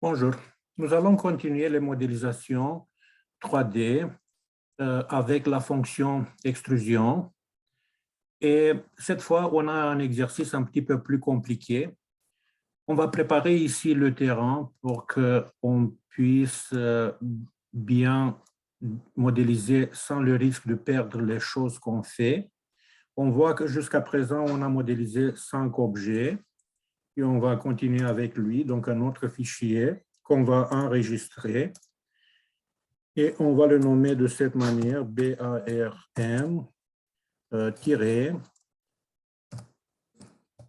Bonjour, nous allons continuer les modélisations 3D avec la fonction extrusion. Et cette fois, on a un exercice un petit peu plus compliqué. On va préparer ici le terrain pour qu'on puisse bien modéliser sans le risque de perdre les choses qu'on fait. On voit que jusqu'à présent, on a modélisé 5 objets. Et on va continuer avec lui, donc un autre fichier qu'on va enregistrer. Et on va le nommer de cette manière, BARM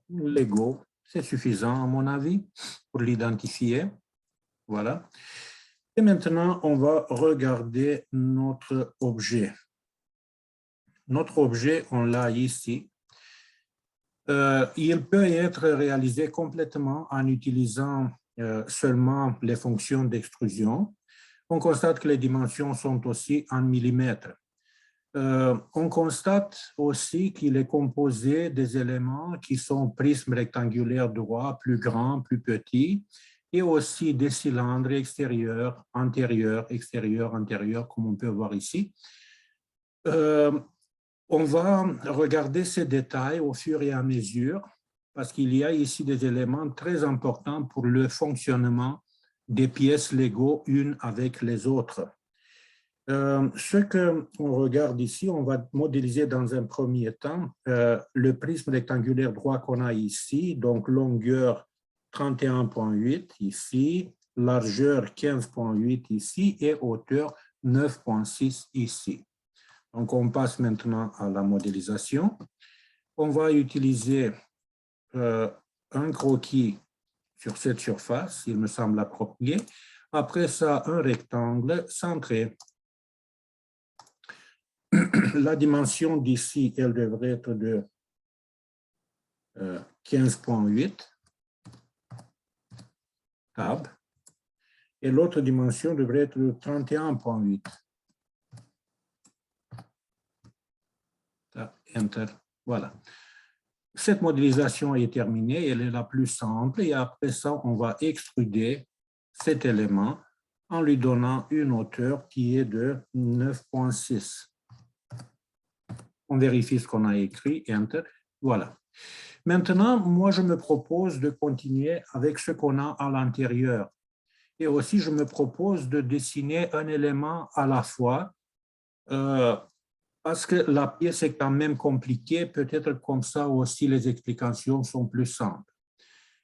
Lego. C'est suffisant à mon avis pour l'identifier. Voilà. Et maintenant, on va regarder notre objet. Notre objet, on l'a ici. Il peut être réalisé complètement en utilisant seulement les fonctions d'extrusion. On constate que les dimensions sont aussi en millimètres. On constate aussi qu'il est composé des éléments qui sont prismes rectangulaires droits, plus grands, plus petits, et aussi des cylindres extérieurs, antérieurs, extérieurs, antérieurs, comme on peut voir ici. On va regarder ces détails au fur et à mesure parce qu'il y a ici des éléments très importants pour le fonctionnement des pièces Lego une avec les autres. Ce qu'on regarde ici, on va modéliser dans un premier temps le prisme rectangulaire droit qu'on a ici, donc longueur 31,8 ici, largeur 15,8 ici et hauteur 9,6 ici. Donc, on passe maintenant à la modélisation. On va utiliser un croquis sur cette surface, il me semble approprié. Après ça, un rectangle centré. La dimension d'ici, elle devrait être de 15,8 tab. Et l'autre dimension devrait être de 31,8. Enter. Voilà. Cette modélisation est terminée, elle est la plus simple et après ça, on va extruder cet élément en lui donnant une hauteur qui est de 9,6. On vérifie ce qu'on a écrit, Enter. Voilà. Maintenant, moi, je me propose de continuer avec ce qu'on a à l'intérieur. Et aussi, je me propose de dessiner un élément à la fois parce que la pièce est quand même compliquée, peut-être comme ça aussi les explications sont plus simples.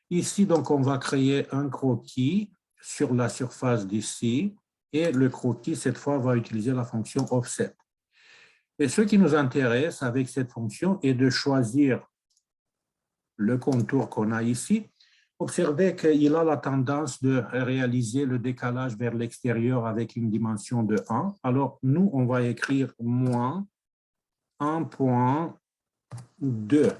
Ici, donc, on va créer un croquis sur la surface d'ici, et le croquis, cette fois, va utiliser la fonction offset. Et ce qui nous intéresse avec cette fonction est de choisir le contour qu'on a ici. Observez qu'il a la tendance de réaliser le décalage vers l'extérieur avec une dimension de 1. Alors, nous, on va écrire moins 1,2.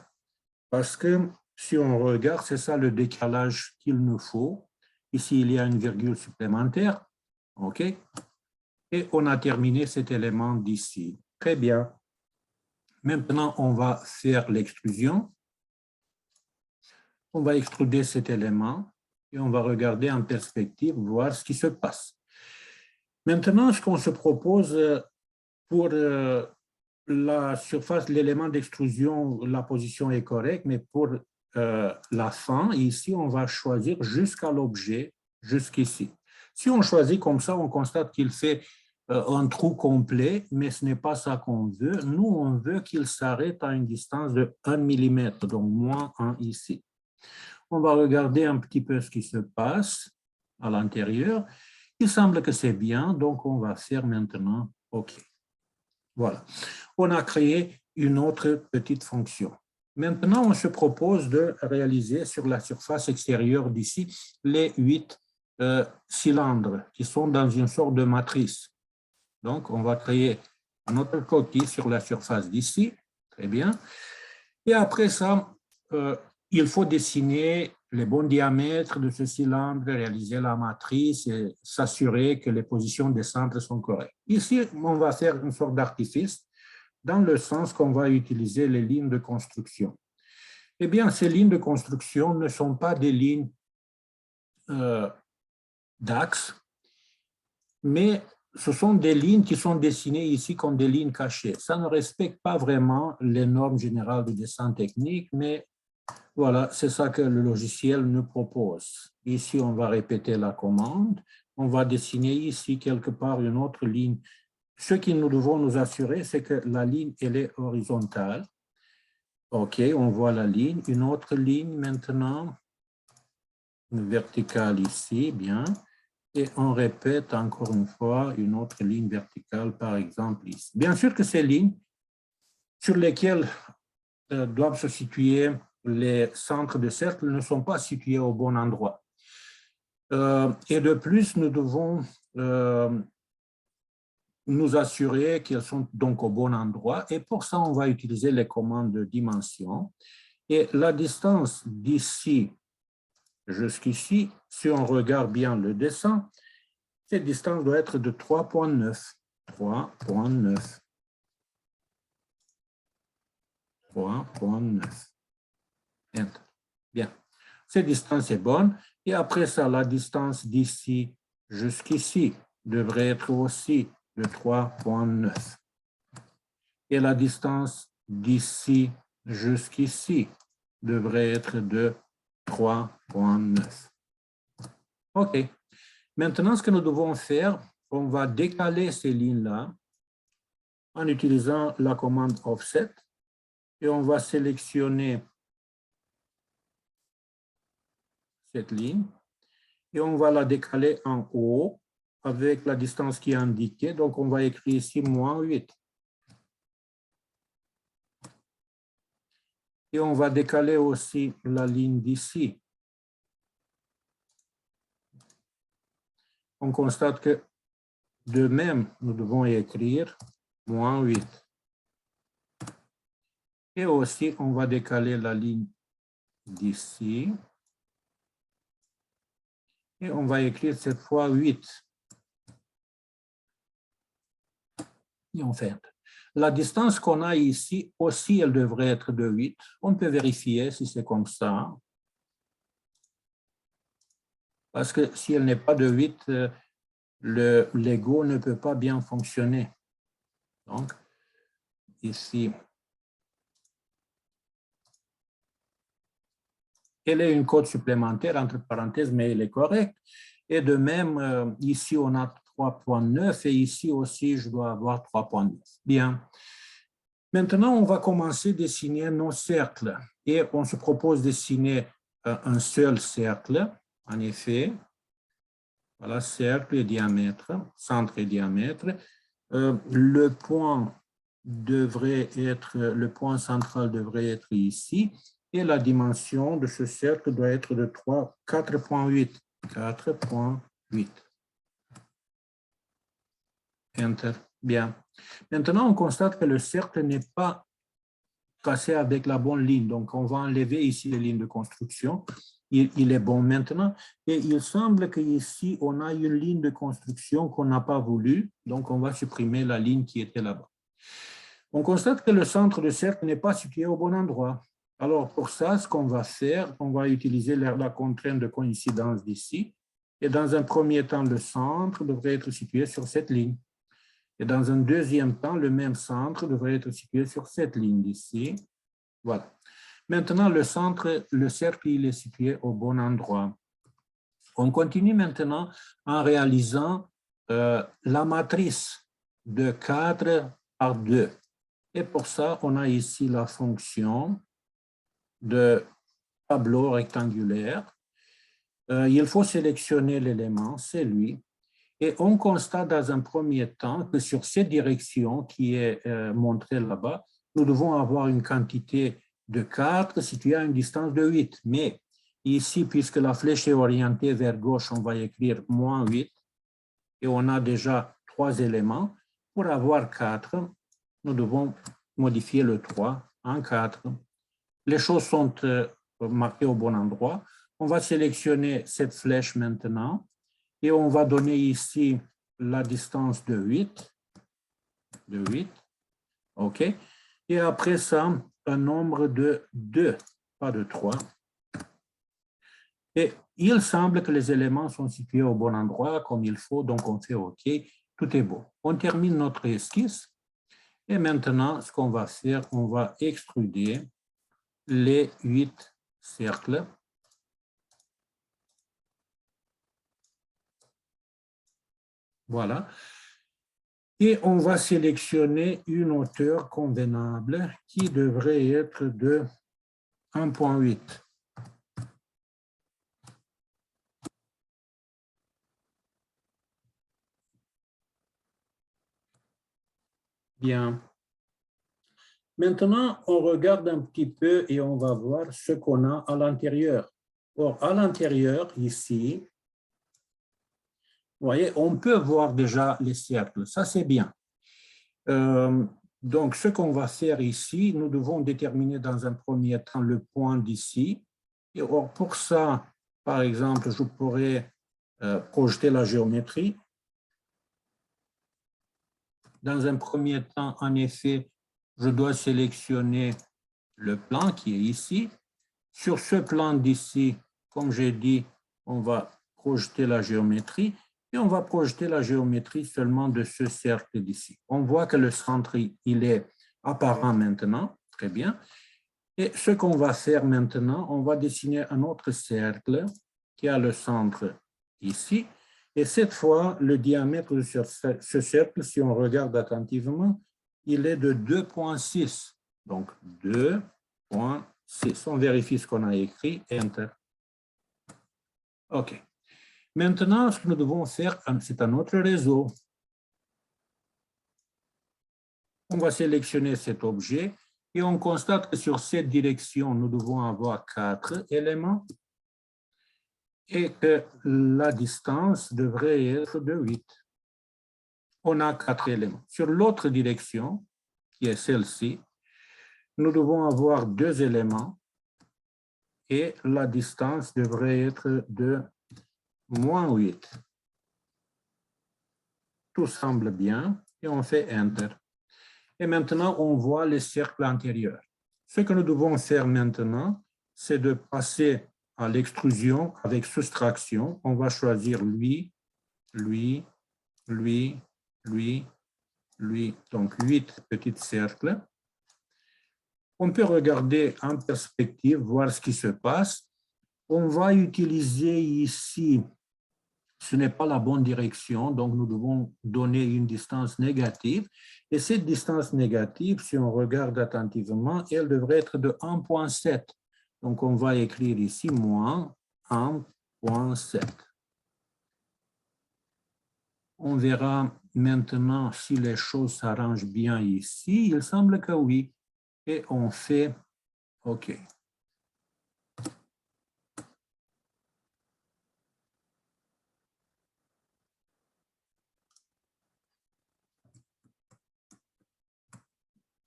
Parce que si on regarde, c'est ça le décalage qu'il nous faut. Ici, il y a une virgule supplémentaire. OK? Et on a terminé cet élément d'ici. Très bien. Maintenant, on va faire l'extrusion. On va extruder cet élément et on va regarder en perspective, voir ce qui se passe. Maintenant, ce qu'on se propose pour la surface, l'élément d'extrusion, la position est correcte, mais pour la fin, ici, on va choisir jusqu'à l'objet, jusqu'ici. Si on choisit comme ça, on constate qu'il fait un trou complet, mais ce n'est pas ça qu'on veut. Nous, on veut qu'il s'arrête à une distance de 1 mm, donc moins 1 ici. On va regarder un petit peu ce qui se passe à l'intérieur. Il semble que c'est bien, donc on va faire maintenant OK. Voilà. On a créé une autre petite fonction. Maintenant, on se propose de réaliser sur la surface extérieure d'ici les 8 cylindres qui sont dans une sorte de matrice. Donc, on va créer notre coquille sur la surface d'ici. Très bien. Et après ça, il faut dessiner les bons diamètres de ce cylindre, réaliser la matrice et s'assurer que les positions des centres sont correctes. Ici, on va faire une sorte d'artifice dans le sens qu'on va utiliser les lignes de construction. Eh bien, ces lignes de construction ne sont pas des lignes d'axes, mais ce sont des lignes qui sont dessinées ici comme des lignes cachées. Ça ne respecte pas vraiment les normes générales du dessin technique, mais voilà, c'est ça que le logiciel nous propose. Ici, on va répéter la commande. On va dessiner ici quelque part une autre ligne. Ce que nous devons nous assurer, c'est que la ligne, elle est horizontale. OK, on voit la ligne. Une autre ligne maintenant, une verticale ici, bien. Et on répète encore une fois une autre ligne verticale, par exemple ici. Bien sûr que ces lignes sur lesquelles doivent se situer les centres de cercle ne sont pas situés au bon endroit. Et de plus, nous devons nous assurer qu'elles sont donc au bon endroit. Et pour ça, on va utiliser les commandes de dimension. Et la distance d'ici jusqu'ici, si on regarde bien le dessin, cette distance doit être de 3,9. 3,9. 3,9. Bien. Cette distance est bonne. Et après ça, la distance d'ici jusqu'ici devrait être aussi de 3,9. Et la distance d'ici jusqu'ici devrait être de 3,9. OK. Maintenant, ce que nous devons faire, on va décaler ces lignes-là en utilisant la commande offset et on va sélectionner cette ligne et on va la décaler en haut avec la distance qui est indiquée. Donc, on va écrire ici moins 8. Et on va décaler aussi la ligne d'ici. On constate que de même, nous devons écrire moins 8. Et aussi, on va décaler la ligne d'ici. Et on va écrire cette fois 8. Et en fait, la distance qu'on a ici aussi, elle devrait être de 8. On peut vérifier si c'est comme ça. Parce que si elle n'est pas de 8, le Lego ne peut pas bien fonctionner. Donc, ici, elle est une code supplémentaire, entre parenthèses, mais elle est correcte. Et de même, ici, on a 3,9 et ici aussi, je dois avoir 3,9. Bien. Maintenant, on va commencer à dessiner nos cercles. Et on se propose de dessiner un seul cercle, en effet. Voilà, cercle et diamètre, centre et diamètre. Le point central devrait être ici. Et la dimension de ce cercle doit être de 4,8. 4,8. Enter. Bien. Maintenant, on constate que le cercle n'est pas cassé avec la bonne ligne. Donc, on va enlever ici les lignes de construction. Il est bon maintenant. Et il semble qu'ici, on a une ligne de construction qu'on n'a pas voulu. Donc, on va supprimer la ligne qui était là-bas. On constate que le centre de cercle n'est pas situé au bon endroit. Alors, pour ça, ce qu'on va faire, on va utiliser la contrainte de coïncidence d'ici. Et dans un premier temps, le centre devrait être situé sur cette ligne. Et dans un deuxième temps, le même centre devrait être situé sur cette ligne d'ici. Voilà. Maintenant, le cercle, il est situé au bon endroit. On continue maintenant en réalisant la matrice de 4 par 2. Et pour ça, on a ici la fonction de tableau rectangulaire. Il faut sélectionner l'élément, c'est lui. Et on constate dans un premier temps que sur cette direction qui est montrée là-bas, nous devons avoir une quantité de 4 située à une distance de 8. Mais ici, puisque la flèche est orientée vers gauche, on va écrire moins 8. Et on a déjà 3 éléments. Pour avoir 4, nous devons modifier le 3 en 4. Les choses sont marquées au bon endroit. On va sélectionner cette flèche maintenant. Et on va donner ici la distance de 8. De 8. OK. Et après ça, un nombre de 2, pas de 3. Et il semble que les éléments sont situés au bon endroit, comme il faut, donc on fait OK, tout est beau. On termine notre esquisse, et maintenant, ce qu'on va faire, on va extruder les 8 cercles. Voilà. Et on va sélectionner une hauteur convenable qui devrait être de 1,8. Bien. Maintenant, on regarde un petit peu et on va voir ce qu'on a à l'intérieur. Or, à l'intérieur, ici, vous voyez, on peut voir déjà les cercles. Ça, c'est bien. Donc, ce qu'on va faire ici, nous devons déterminer dans un premier temps le point d'ici. Et or, pour ça, par exemple, je pourrais projeter la géométrie. Dans un premier temps, en effet, je dois sélectionner le plan qui est ici. Sur ce plan d'ici, comme j'ai dit, on va projeter la géométrie et on va projeter la géométrie seulement de ce cercle d'ici. On voit que le centre, il est apparent maintenant, très bien. Et ce qu'on va faire maintenant, on va dessiner un autre cercle qui a le centre ici. Et cette fois, le diamètre de ce cercle, si on regarde attentivement, il est de 2,6. Donc, 2,6. On vérifie ce qu'on a écrit, Enter. OK. Maintenant, ce que nous devons faire, c'est un autre réseau. On va sélectionner cet objet et on constate que sur cette direction, nous devons avoir 4 éléments et que la distance devrait être de 8. On a 4 éléments. Sur l'autre direction, qui est celle-ci, nous devons avoir 2 éléments et la distance devrait être de moins 8. Tout semble bien et on fait Enter. Et maintenant, on voit les cercles antérieurs. Ce que nous devons faire maintenant, c'est de passer à l'extrusion avec soustraction. On va choisir lui, lui, lui, lui, lui. Donc, 8 petits cercles. On peut regarder en perspective, voir ce qui se passe. On va utiliser ici, ce n'est pas la bonne direction, donc nous devons donner une distance négative. Et cette distance négative, si on regarde attentivement, elle devrait être de 1,7. Donc, on va écrire ici moins 1,7. On verra maintenant si les choses s'arrangent bien ici. Il semble que oui. Et on fait OK.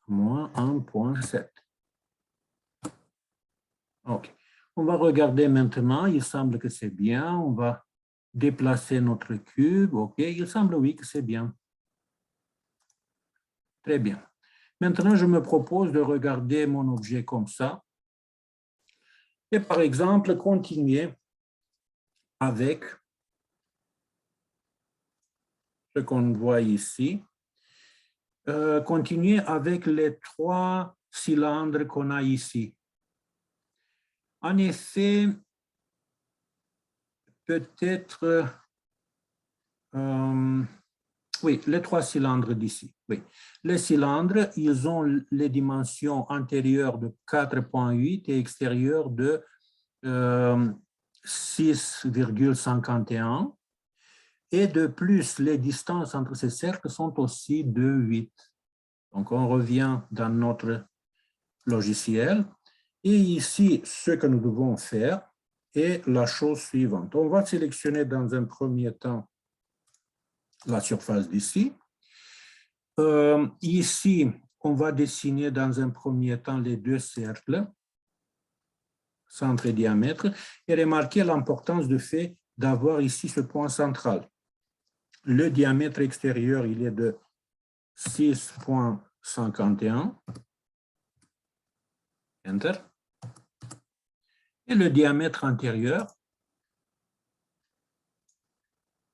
Moins 1,7. OK. On va regarder maintenant. Il semble que c'est bien. On va déplacer notre cube. OK. Il semble, oui, que c'est bien. Très bien. Maintenant, je me propose de regarder mon objet comme ça. Et par exemple, continuer avec ce qu'on voit ici. Continuer avec les 3 cylindres qu'on a ici. En effet, peut-être, oui, les 3 cylindres d'ici. Oui. Les cylindres, ils ont les dimensions antérieures de 4,8 et extérieures de 6,51. Et de plus, les distances entre ces cercles sont aussi de 8. Donc, on revient dans notre logiciel. Et ici, ce que nous devons faire est la chose suivante. On va sélectionner dans un premier temps la surface d'ici. Ici, on va dessiner dans un premier temps les 2 cercles, centre et diamètre, et remarquez l'importance du fait d'avoir ici ce point central. Le diamètre extérieur, il est de 6,51. Enter. Et le diamètre intérieur,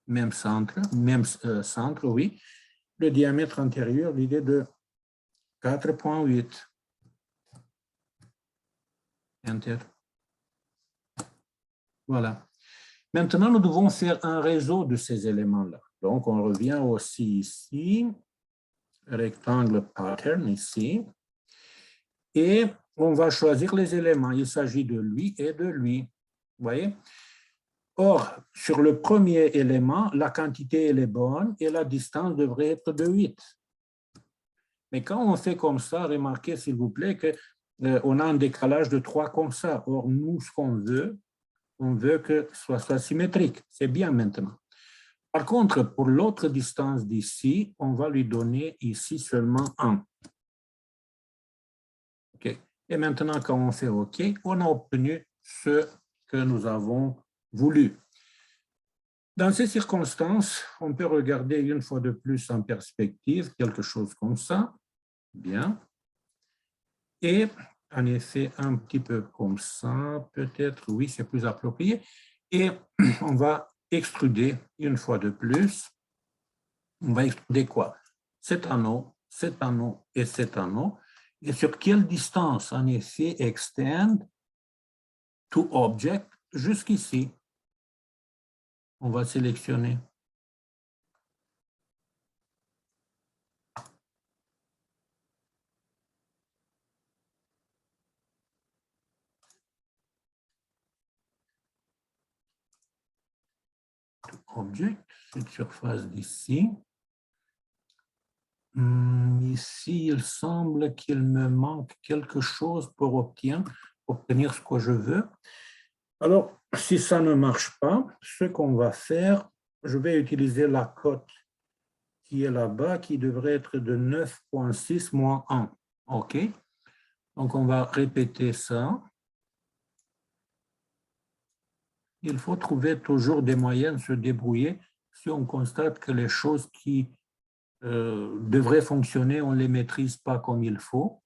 même centre, oui. Le diamètre antérieur, il est de 4,8. Enter. Voilà. Maintenant, nous devons faire un réseau de ces éléments-là. Donc, on revient aussi ici, rectangle pattern ici, et on va choisir les éléments. Il s'agit de lui et de lui. Vous voyez? Or, sur le premier élément, la quantité elle est bonne et la distance devrait être de 8. Mais quand on fait comme ça, remarquez s'il vous plaît qu'on a un décalage de 3 comme ça. Or, nous, ce qu'on veut, on veut que ce soit symétrique. C'est bien maintenant. Par contre, pour l'autre distance d'ici, on va lui donner ici seulement 1. Okay. Et maintenant, quand on fait OK, on a obtenu ce que nous avons voulu. Dans ces circonstances, on peut regarder une fois de plus en perspective, quelque chose comme ça. Bien. Et en effet, un petit peu comme ça, peut-être, oui, c'est plus approprié. Et on va extruder une fois de plus. On va extruder quoi? Cet anneau et cet anneau. Et sur quelle distance, en effet, extend to object jusqu'ici? On va sélectionner. Object, cette surface d'ici. Ici, il semble qu'il me manque quelque chose pour obtenir ce que je veux. Alors, si ça ne marche pas, ce qu'on va faire, je vais utiliser la cote qui est là-bas, qui devrait être de 9,6 moins 1. OK? Donc, on va répéter ça. Il faut trouver toujours des moyens de se débrouiller si on constate que les choses qui devraient fonctionner, on ne les maîtrise pas comme il faut.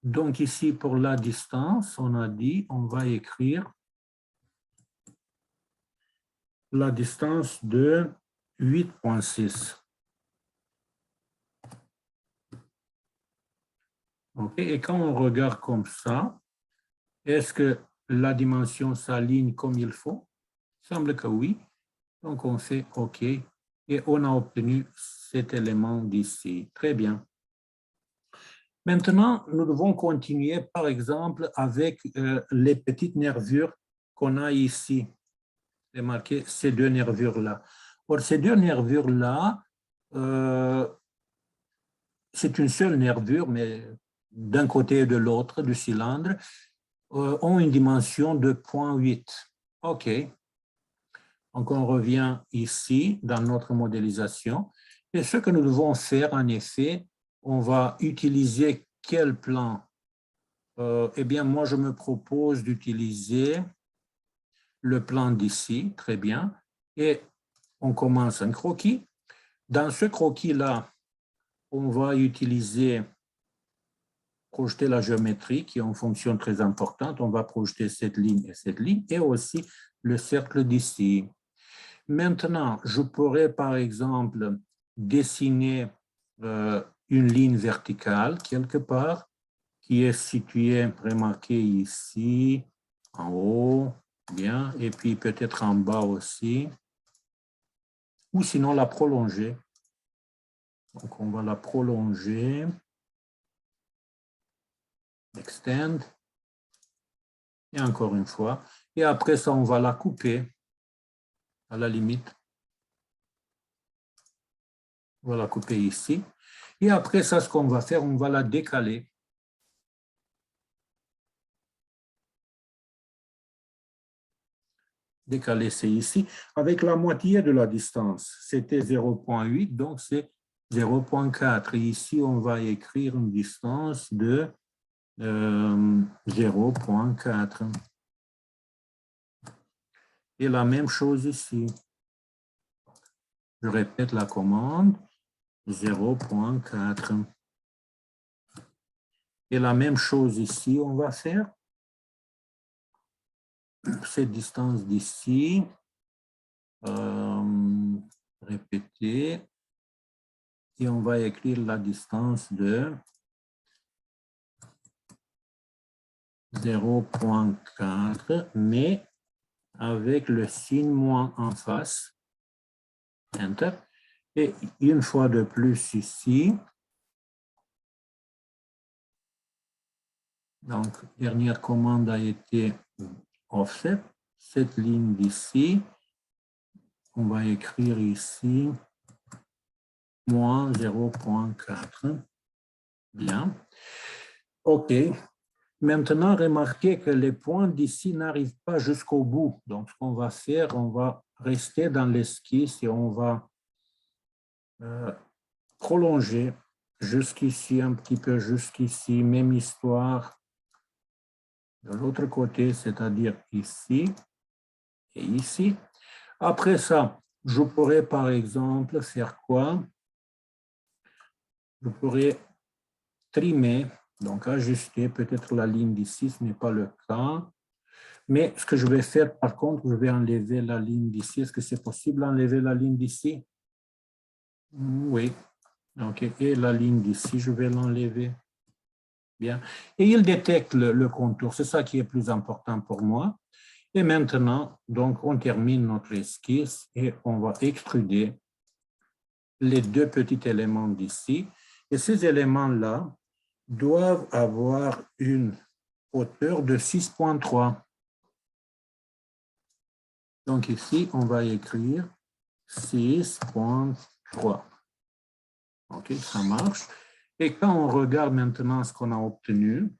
Donc ici, pour la distance, on a dit, on va écrire la distance de 8,6. Okay. Et quand on regarde comme ça, est-ce que la dimension s'aligne comme il faut? Il semble que oui. Donc on fait OK. Et on a obtenu cet élément d'ici. Très bien. Maintenant, nous devons continuer, par exemple, avec les petites nervures qu'on a ici. Remarquez ces deux nervures-là. Or, ces deux nervures-là, c'est une seule nervure, mais d'un côté et de l'autre du cylindre, ont une dimension de 0,8. OK. Donc, on revient ici dans notre modélisation. Et ce que nous devons faire, en effet, on va utiliser quel plan? Eh bien, moi, je me propose d'utiliser le plan d'ici, très bien. Et on commence un croquis. Dans ce croquis-là, on va projeter la géométrie qui est une fonction très importante. On va projeter cette ligne, et aussi le cercle d'ici. Maintenant, je pourrais, par exemple, dessiner une ligne verticale quelque part qui est située, remarquez ici, en haut, bien, et puis peut-être en bas aussi, ou sinon la prolonger. Donc, on va la prolonger, extend, et encore une fois, et après ça, on va la couper à la limite. On va la couper ici. Et après ça, ce qu'on va faire, on va la décaler. Décaler, c'est ici, avec la moitié de la distance. C'était 0,8, donc c'est 0,4. Et ici, on va écrire une distance de 0,4. Et la même chose ici. Je répète la commande, 0,4. Et la même chose ici, on va faire. Cette distance d'ici, répéter et on va écrire la distance de 0,4, mais avec le signe moins en face. Enter. Et une fois de plus ici, donc dernière commande a été offset. Cette ligne d'ici, on va écrire ici moins 0,4. Bien. OK. Maintenant, remarquez que les points d'ici n'arrivent pas jusqu'au bout. Donc, ce qu'on va faire, on va rester dans l'esquisse et on va prolonger jusqu'ici, un petit peu jusqu'ici, même histoire de l'autre côté, c'est-à-dire ici et ici. Après ça, je pourrais par exemple faire quoi? Je pourrais trimer, donc ajuster peut-être la ligne d'ici, ce n'est pas le cas. Mais ce que je vais faire, par contre, je vais enlever la ligne d'ici. Est-ce que c'est possible d'enlever la ligne d'ici? Oui. OK. Et la ligne d'ici, je vais l'enlever. Bien. Et il détecte le contour. C'est ça qui est plus important pour moi. Et maintenant, donc, on termine notre esquisse et on va extruder les deux petits éléments d'ici. Et ces éléments-là doivent avoir une hauteur de 6,3. Donc ici, on va écrire 6,3. OK, ça marche. Et quand on regarde maintenant ce qu'on a obtenu,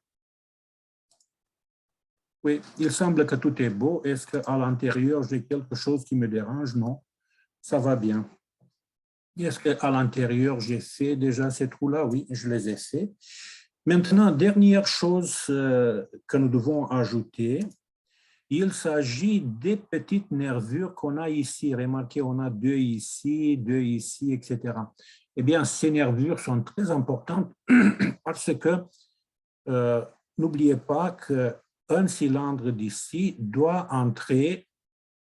oui, il semble que tout est beau. Est-ce qu'à l'intérieur, j'ai quelque chose qui me dérange? Non, ça va bien. Est-ce qu'à l'intérieur, j'ai fait déjà ces trous-là? Oui, je les ai faits. Maintenant, dernière chose que nous devons ajouter, il s'agit des petites nervures qu'on a ici. Remarquez, on a deux ici, etc. Eh bien, ces nervures sont très importantes parce que n'oubliez pas qu'un cylindre d'ici doit entrer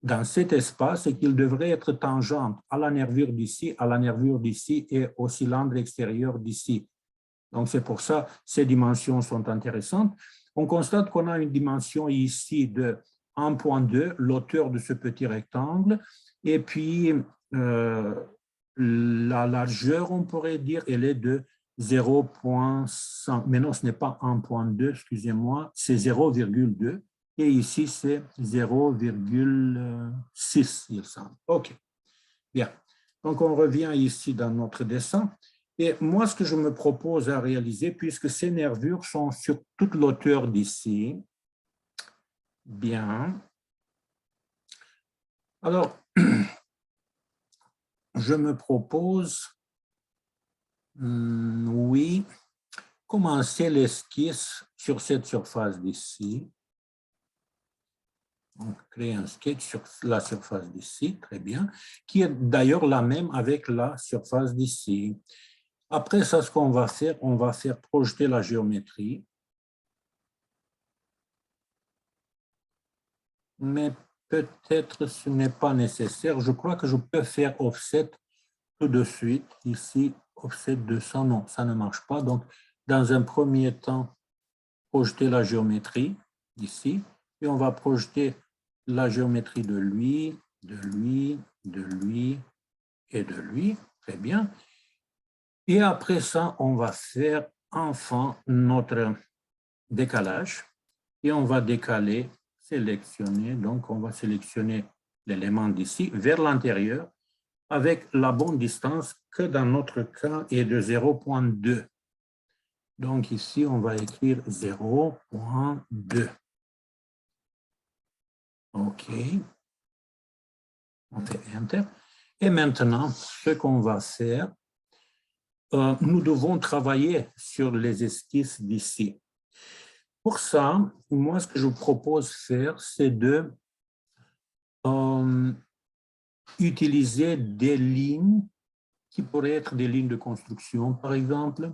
dans cet espace et qu'il devrait être tangent à la nervure d'ici, à la nervure d'ici et au cylindre extérieur d'ici. Donc, c'est pour ça que ces dimensions sont intéressantes. On constate qu'on a une dimension ici de 1,2, l'auteur de ce petit rectangle, et puis la largeur, on pourrait dire, elle est de 0,5, mais non, ce n'est pas 1,2, excusez-moi, c'est 0,2, et ici, c'est 0,6, il semble. OK, bien. Donc, on revient ici dans notre dessin. Et moi, ce que je me propose à réaliser, puisque ces nervures sont sur toute l'auteur d'ici, bien. Alors, je me propose, oui, commencer l'esquisse sur cette surface d'ici. Donc, créer un sketch sur la surface d'ici, très bien, qui est d'ailleurs la même avec la surface d'ici. Après ça, ce qu'on va faire, on va faire projeter la géométrie. Mais peut-être ce n'est pas nécessaire. Je crois que je peux faire offset tout de suite. Ici, offset 200, non, ça ne marche pas. Donc, dans un premier temps, projeter la géométrie ici. Et on va projeter la géométrie de lui, de lui, de lui et de lui. Très bien. Et après ça, on va faire enfin notre décalage. Et on va décaler, sélectionner. Donc, on va sélectionner l'élément d'ici vers l'intérieur avec la bonne distance que dans notre cas est de 0,2. Donc, ici, on va écrire 0,2. OK. On fait Enter. Et maintenant, ce qu'on va faire, nous devons travailler sur les esquisses d'ici. Pour ça, moi, ce que je vous propose de faire, c'est de utiliser des lignes qui pourraient être des lignes de construction, par exemple.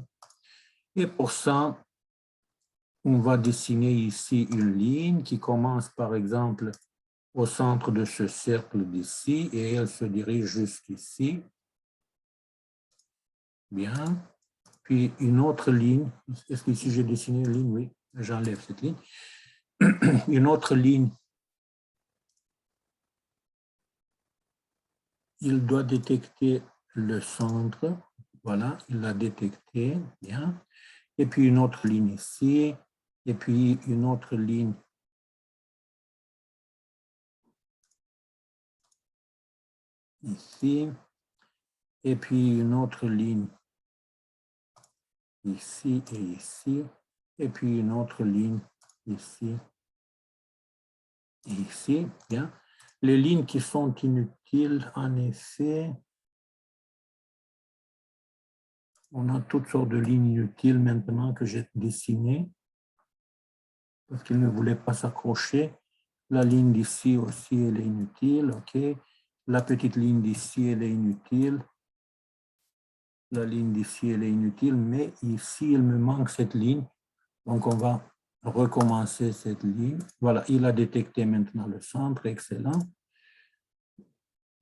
Et pour ça, on va dessiner ici une ligne qui commence, par exemple, au centre de ce cercle d'ici et elle se dirige jusqu'ici. Bien. Puis une autre ligne. Est-ce qu'ici j'ai dessiné une ligne? Oui, j'enlève cette ligne. Une autre ligne. Il doit détecter le centre. Voilà, il l'a détecté. Bien. Et puis une autre ligne ici. Et puis une autre ligne ici. Et puis une autre ligne ici et ici. Et puis une autre ligne ici et ici. Bien. Les lignes qui sont inutiles, en effet, on a toutes sortes de lignes inutiles maintenant que j'ai dessinées parce qu'il ne voulait pas s'accrocher. La ligne d'ici aussi, elle est inutile. OK. La petite ligne d'ici, elle est inutile. La ligne d'ici, elle est inutile. Mais ici, il me manque cette ligne. Donc, on va recommencer cette ligne. Voilà, il a détecté maintenant le centre. Excellent.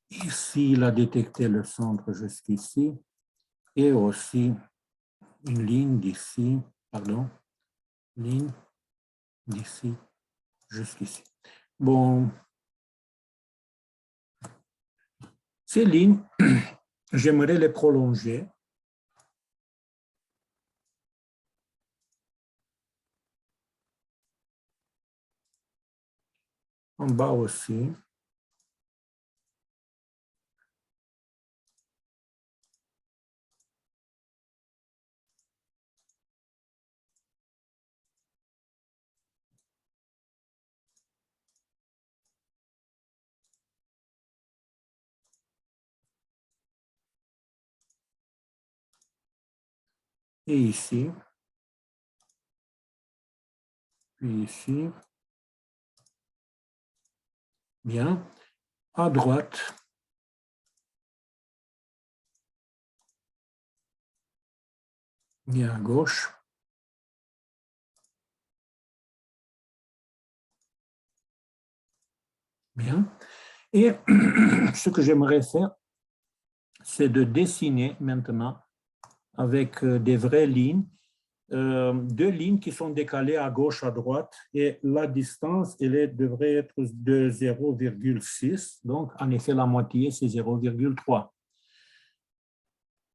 Ici, il a détecté le centre jusqu'ici. Et aussi une ligne d'ici, pardon, ligne d'ici jusqu'ici. Bon, ces lignes, j'aimerais les prolonger. En bas aussi. Et ici. Puis ici. Bien. À droite. Et à gauche. Bien. Et ce que j'aimerais faire, c'est de dessiner maintenant avec des vraies lignes, deux lignes qui sont décalées à gauche, à droite, et la distance, devrait être de 0,6. Donc, en effet, la moitié, c'est 0,3.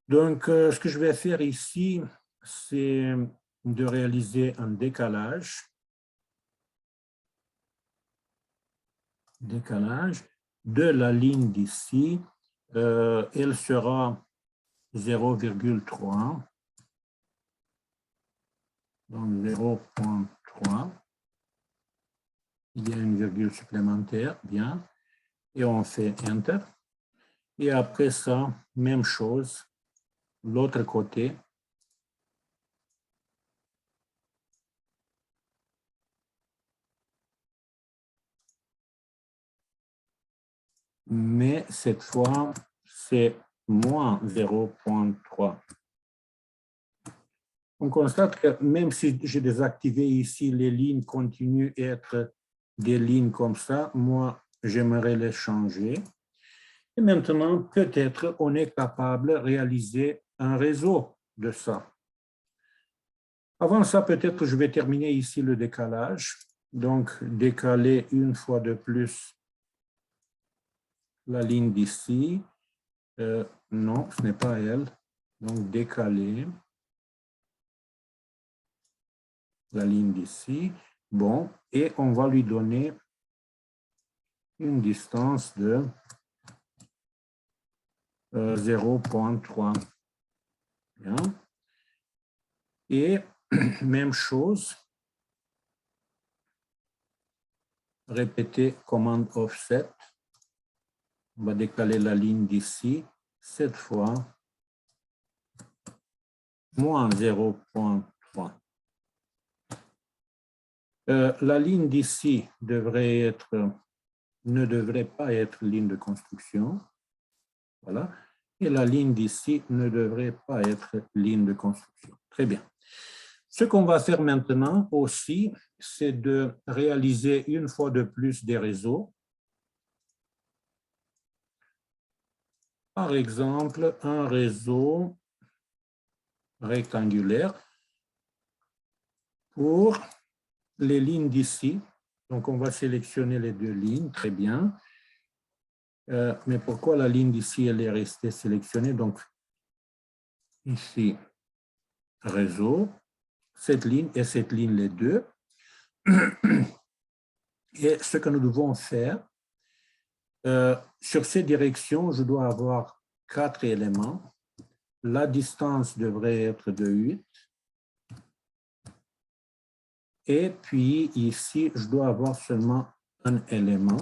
Donc, ce que je vais faire ici, c'est de réaliser un décalage. De la ligne d'ici. Elle sera 0,3. Donc, 0,3. Il y a une virgule supplémentaire. Bien. Et on fait Enter. Et après ça, même chose. L'autre côté. Mais cette fois, c'est moins 0,3. On constate que même si j'ai désactivé ici, les lignes continuent à être des lignes comme ça. Moi, j'aimerais les changer. Et maintenant, peut-être on est capable de réaliser un réseau de ça. Avant ça, peut-être je vais terminer ici le décalage. Donc, décaler une fois de plus la ligne d'ici. Non, ce n'est pas elle. Donc, décaler la ligne d'ici. Bon, et on va lui donner une distance de 0,3. Bien. Et même chose, répéter commande offset. On va décaler la ligne d'ici. Cette fois, moins 0,3. La ligne d'ici ne devrait pas être ligne de construction. Voilà. Et la ligne d'ici ne devrait pas être ligne de construction. Très bien. Ce qu'on va faire maintenant aussi, c'est de réaliser une fois de plus des réseaux. Par exemple, un réseau rectangulaire pour les lignes d'ici. Donc, on va sélectionner les deux lignes, très bien. Mais pourquoi la ligne d'ici, elle est restée sélectionnée? Donc, ici, réseau, cette ligne et cette ligne, les deux. Et ce que nous devons faire, sur ces directions, je dois avoir 4 éléments. La distance devrait être de 8. Et puis ici, je dois avoir seulement un élément.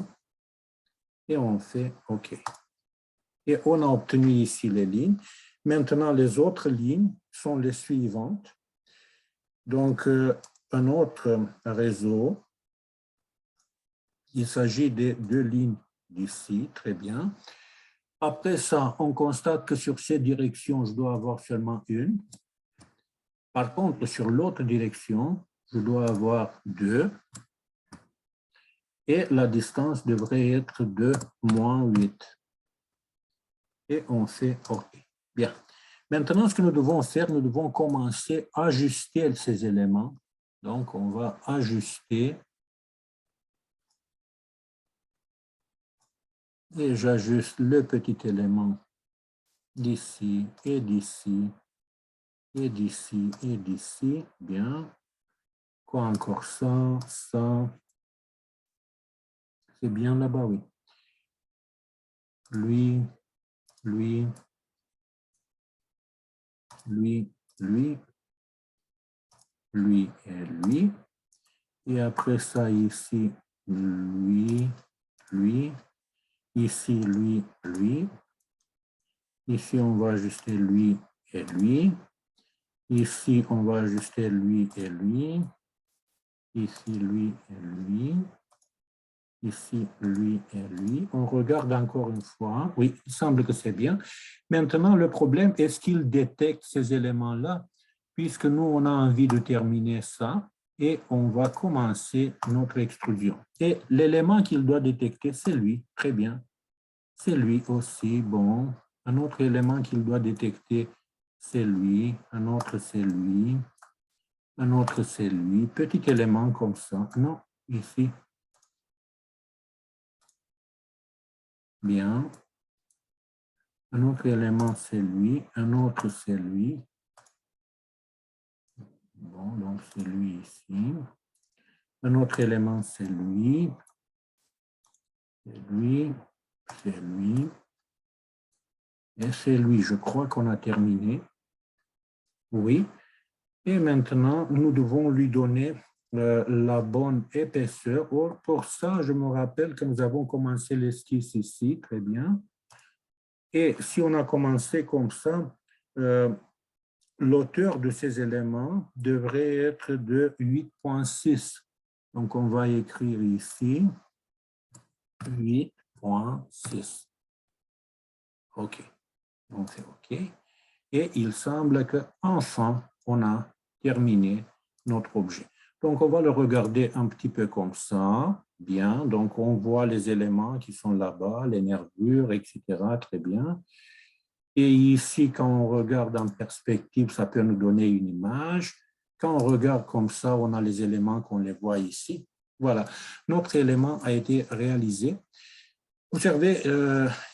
Et on fait OK. Et on a obtenu ici les lignes. Maintenant, les autres lignes sont les suivantes. Donc, un autre réseau, il s'agit des deux lignes d'ici, très bien. Après ça, on constate que sur ces directions, je dois avoir seulement une. Par contre, sur l'autre direction, je dois avoir 2. Et la distance devrait être de -8. Et on fait OK. Bien. Maintenant, ce que nous devons faire, nous devons commencer à ajuster ces éléments. Donc, on va ajuster. Et j'ajuste le petit élément d'ici et d'ici et d'ici et d'ici. Bien. Quoi encore? Ça, ça. C'est bien là-bas, oui. Lui, lui, lui, lui, lui et lui. Et après ça, ici, lui, lui. Ici, lui, lui. Ici, on va ajuster lui et lui. Ici, on va ajuster lui et lui. Ici, lui et lui. Ici, lui et lui. On regarde encore une fois. Oui, il semble que c'est bien. Maintenant, le problème, est-ce qu'il détecte ces éléments-là? Puisque nous, on a envie de terminer ça et on va commencer notre extrusion. Et l'élément qu'il doit détecter, c'est lui. Très bien. C'est lui aussi. Bon. Un autre élément qu'il doit détecter, c'est lui. Un autre, c'est lui. Un autre, c'est lui. Petit élément comme ça. Non, ici. Bien. Un autre élément, c'est lui. Un autre, c'est lui. Bon, donc c'est lui ici. Un autre élément, c'est lui. C'est lui. C'est lui. Et c'est lui. Je crois qu'on a terminé. Oui. Et maintenant, nous devons lui donner la bonne épaisseur. Or, pour ça, je me rappelle que nous avons commencé l'esquisse ici. Très bien. Et si on a commencé comme ça, l'auteur de ces éléments devrait être de 8,6. Donc, on va écrire ici 8,6. OK. On fait OK. Et il semble qu'enfin, on a terminé notre objet. Donc, on va le regarder un petit peu comme ça. Bien. Donc, on voit les éléments qui sont là-bas, les nervures, etc. Très bien. Et ici, quand on regarde en perspective, ça peut nous donner une image. Quand on regarde comme ça, on a les éléments qu'on les voit ici. Voilà, notre élément a été réalisé. Observez,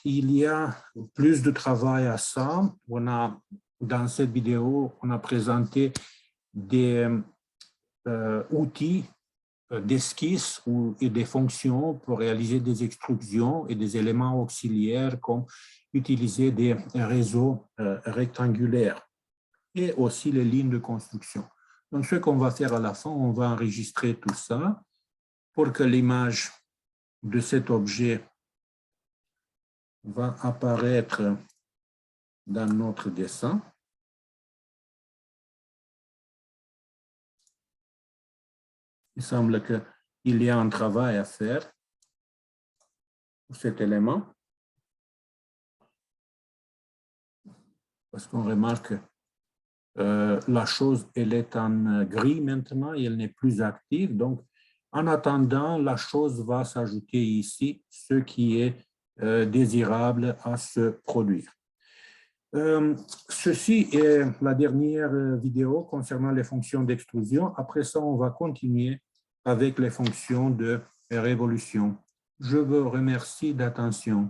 il y a plus de travail à ça. Dans cette vidéo, on a présenté des outils d'esquisse et des fonctions pour réaliser des extrusions et des éléments auxiliaires comme utiliser des réseaux rectangulaires et aussi les lignes de construction. Donc, ce qu'on va faire à la fin, on va enregistrer tout ça pour que l'image de cet objet va apparaître dans notre dessin. Il semble qu'il y a un travail à faire pour cet élément. Parce qu'on remarque la chose, elle est en gris maintenant et elle n'est plus active. Donc, en attendant, la chose va s'ajouter ici, ce qui est désirables à se produire. Ceci est la dernière vidéo concernant les fonctions d'extrusion. Après ça, on va continuer avec les fonctions de révolution. Je vous remercie d'attention.